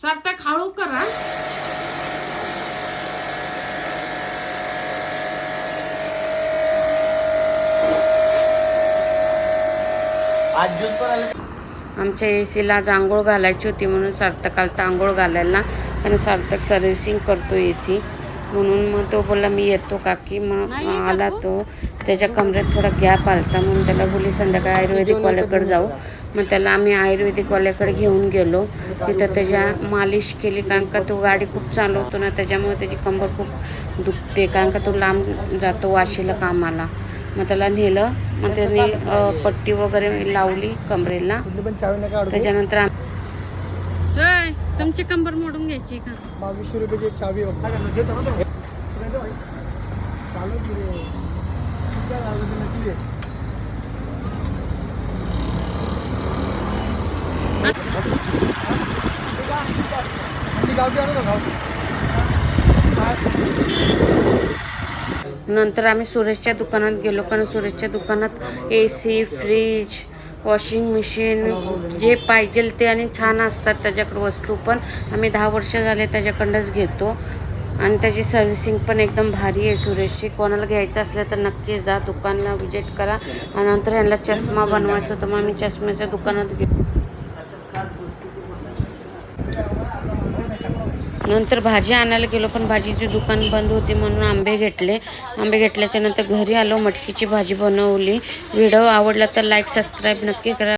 सार्थक हळू करा. आमच्या एसीला आज आंघोळ घालायची होती म्हणून सार्थक आलता आंघोळ घालायला. कारण सार्थक सर्व्हिसिंग करतो एसी म्हणून. मग तो बोलला मी येतो काकी. मग आला तो. त्याच्या कमरेत थोडा गॅप आलता म्हणून त्याला बोलली संध्याकाळी आयुर्वेदिकवाल्याकडे जाऊ. मग त्याला आम्ही आयुर्वेदिकवाल्याकडे घेऊन गेलो. तिथं त्याच्या मालिश केली कारण का तो गाडी खूप चालवतो ना, त्याच्यामुळे त्याची कंबर खूप दुखते कारण का तो लांब जातो वाशीला कामाला. मग त्याला नेलं. मग त्याने पट्टी वगैरे लावली कमरेला. त्याच्यानंतर तुमची कंबर मोडून घ्यायची का? 2200 रुपयाची चावी. नंतर आम्ही सुरेशच्या दुकानात गेलो कारण सुरेशच्या दुकानात एसी, फ्रीज, वॉशिंग मशीन जे पाहिजे ते आणि छान असतात त्याच्याकडे वस्तू. पण आम्ही 10 वर्ष झाले त्याच्याकडनंच घेतो आणि त्याची सर्व्हिसिंग पण एकदम भारी आहे सुरेशची. कोणाला घ्यायचं असलं तर नक्की जा दुकानला विजिट करा. आणि नंतर ह्यांना चष्मा बनवायचा होता मग आम्ही चष्म्याच्या दुकानात गेलो. नंतर भाजी आणायला गेलो पण भाजीची दुकान बंद होती म्हणून आंबे घेतले. आंबे घेतल्याच्या नंतर घरी आलो, मटकीची भाजी बनवली. व्हिडिओ आवडला तर लाईक सबस्क्राईब नक्की करा.